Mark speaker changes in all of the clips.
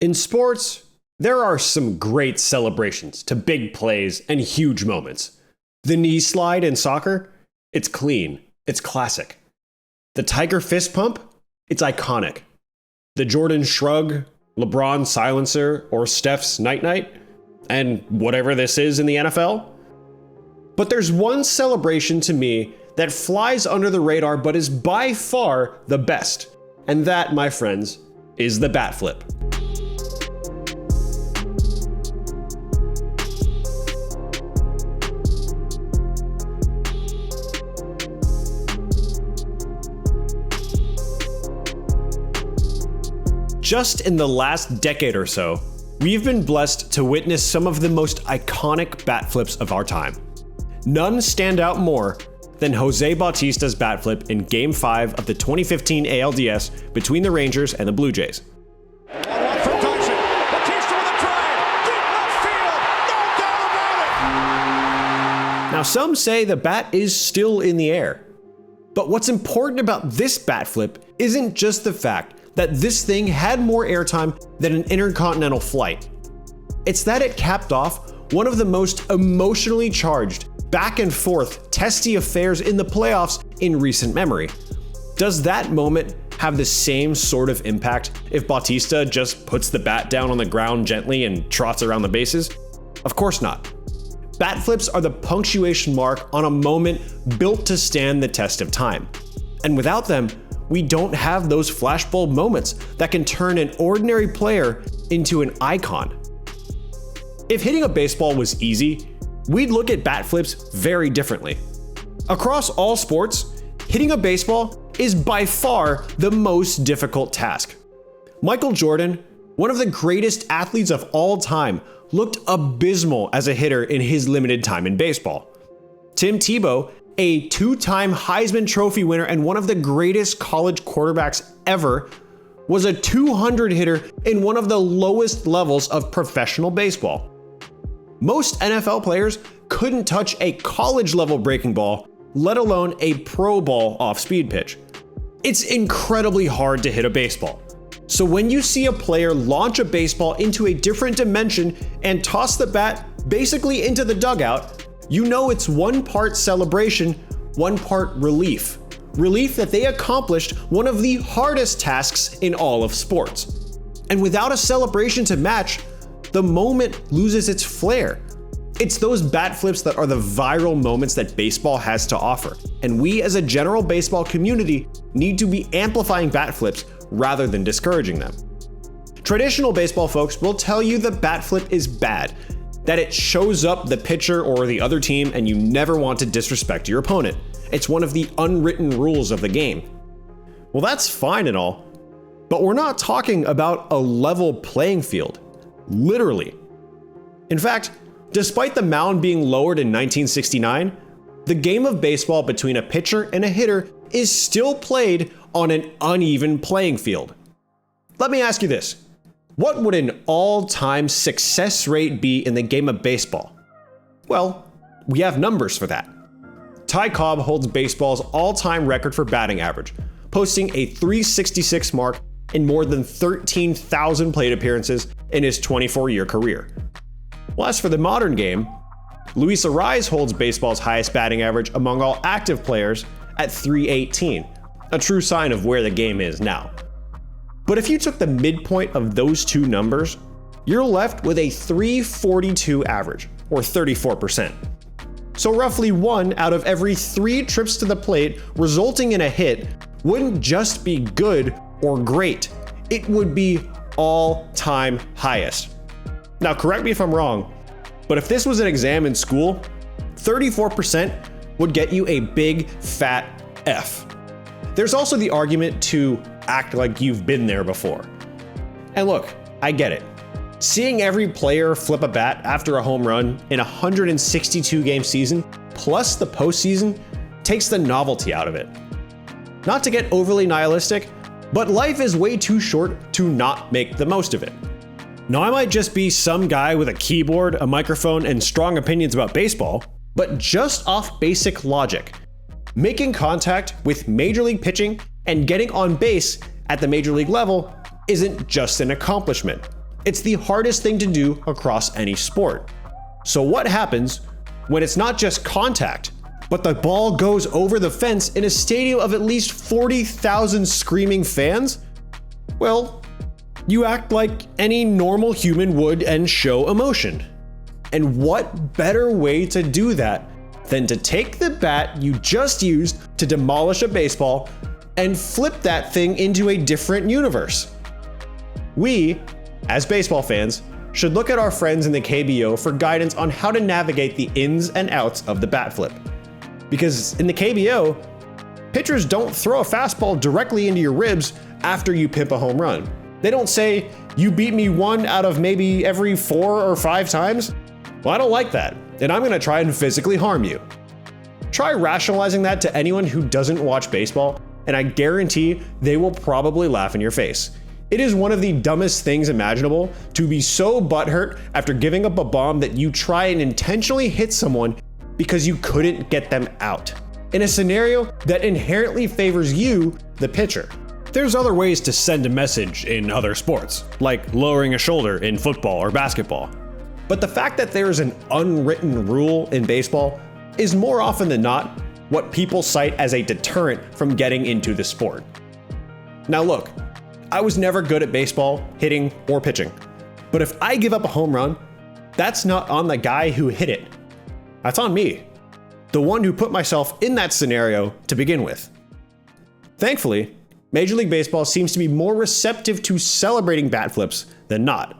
Speaker 1: In sports, there are some great celebrations to big plays and huge moments. The knee slide in soccer, it's clean, it's classic. The Tiger fist pump, it's iconic. The Jordan shrug, LeBron silencer, or Steph's night-night, and whatever this is in the NFL. But there's one celebration to me that flies under the radar but is by far the best. And that, my friends, is the bat flip. Just in the last decade or so, we've been blessed to witness some of the most iconic bat flips of our time. None stand out more than Jose Bautista's bat flip in Game 5 of the 2015 ALDS between the Rangers and the Blue Jays. Now, some say the bat is still in the air. But what's important about this bat flip isn't just the fact that this thing had more airtime than an intercontinental flight. It's that it capped off one of the most emotionally charged, back and forth, testy affairs in the playoffs in recent memory. Does that moment have the same sort of impact if Bautista just puts the bat down on the ground gently and trots around the bases? Of course not. Bat flips are the punctuation mark on a moment built to stand the test of time. And without them, we don't have those flashbulb moments that can turn an ordinary player into an icon. If hitting a baseball was easy, we'd look at bat flips very differently. Across all sports, hitting a baseball is by far the most difficult task. Michael Jordan, one of the greatest athletes of all time, looked abysmal as a hitter in his limited time in baseball. Tim Tebow, a two-time Heisman Trophy winner and one of the greatest college quarterbacks ever, was a 200 hitter in one of the lowest levels of professional baseball. Most NFL players couldn't touch a college-level breaking ball, let alone a pro ball off-speed pitch. It's incredibly hard to hit a baseball. So when you see a player launch a baseball into a different dimension and toss the bat basically into the dugout, you know it's one part celebration, one part relief. Relief that they accomplished one of the hardest tasks in all of sports. And without a celebration to match, the moment loses its flair. It's those bat flips that are the viral moments that baseball has to offer. And we as a general baseball community need to be amplifying bat flips rather than discouraging them. Traditional baseball folks will tell you the bat flip is bad, that it shows up the pitcher or the other team and you never want to disrespect your opponent. It's one of the unwritten rules of the game. Well, that's fine and all, but we're not talking about a level playing field. Literally. In fact, despite the mound being lowered in 1969, the game of baseball between a pitcher and a hitter is still played on an uneven playing field. Let me ask you this. What would an all-time success rate be in the game of baseball? Well, we have numbers for that. Ty Cobb holds baseball's all-time record for batting average, posting a .366 mark in more than 13,000 plate appearances in his 24-year career. Well, as for the modern game, Luis Arraez holds baseball's highest batting average among all active players at .318, a true sign of where the game is now. But if you took the midpoint of those two numbers, you're left with a .342 average, or 34%. So roughly 1 out of every 3 trips to the plate resulting in a hit wouldn't just be good or great, it would be all-time highest. Now correct me if I'm wrong, but if this was an exam in school, 34% would get you a big fat F. There's also the argument to act like you've been there before. And look, I get it. Seeing every player flip a bat after a home run in a 162 game season, plus the postseason, takes the novelty out of it. Not to get overly nihilistic, but life is way too short to not make the most of it. Now, I might just be some guy with a keyboard, a microphone, and strong opinions about baseball, but just off basic logic, making contact with Major League pitching and getting on base at the Major League level isn't just an accomplishment. It's the hardest thing to do across any sport. So what happens when it's not just contact, but the ball goes over the fence in a stadium of at least 40,000 screaming fans? Well, you act like any normal human would and show emotion. And what better way to do that than to take the bat you just used to demolish a baseball and flip that thing into a different universe? We, as baseball fans, should look at our friends in the KBO for guidance on how to navigate the ins and outs of the bat flip. Because in the KBO, pitchers don't throw a fastball directly into your ribs after you pimp a home run. They don't say, "You beat me 1 out of maybe every 4 or 5 times. Well, I don't like that, and I'm gonna try and physically harm you." Try rationalizing that to anyone who doesn't watch baseball, and I guarantee they will probably laugh in your face. It is one of the dumbest things imaginable to be so butthurt after giving up a bomb that you try and intentionally hit someone because you couldn't get them out, in a scenario that inherently favors you, the pitcher. There's other ways to send a message in other sports, like lowering a shoulder in football or basketball. But the fact that there is an unwritten rule in baseball is more often than not what people cite as a deterrent from getting into the sport. Now look, I was never good at baseball, hitting, or pitching. But if I give up a home run, that's not on the guy who hit it. That's on me, the one who put myself in that scenario to begin with. Thankfully, Major League Baseball seems to be more receptive to celebrating bat flips than not,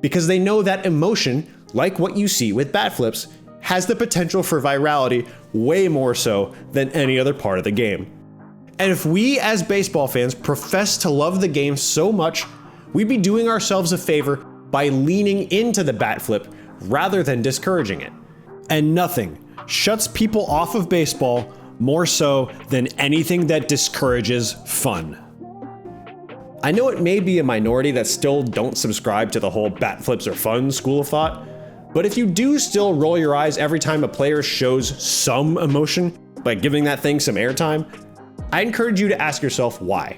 Speaker 1: because they know that emotion, like what you see with bat flips, has the potential for virality way more so than any other part of the game. And if we as baseball fans profess to love the game so much, we'd be doing ourselves a favor by leaning into the bat flip rather than discouraging it. And nothing shuts people off of baseball more so than anything that discourages fun. I know it may be a minority that still don't subscribe to the whole bat flips are fun school of thought, but if you do still roll your eyes every time a player shows some emotion, like giving that thing some airtime, I encourage you to ask yourself why.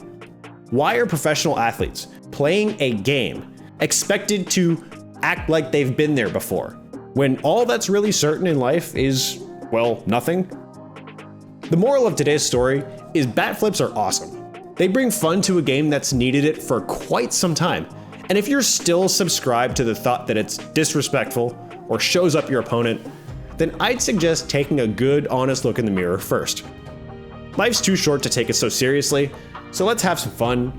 Speaker 1: Why are professional athletes playing a game expected to act like they've been there before, when all that's really certain in life is, well, nothing? The moral of today's story is bat flips are awesome. They bring fun to a game that's needed it for quite some time. And if you're still subscribed to the thought that it's disrespectful or shows up your opponent, then I'd suggest taking a good, honest look in the mirror first. Life's too short to take it so seriously, so let's have some fun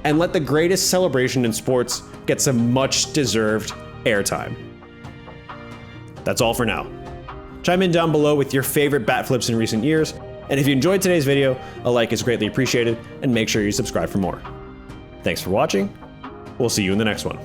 Speaker 1: and let the greatest celebration in sports get some much deserved airtime. That's all for now. Chime in down below with your favorite bat flips in recent years, and if you enjoyed today's video, a like is greatly appreciated, and make sure you subscribe for more. Thanks for watching. We'll see you in the next one.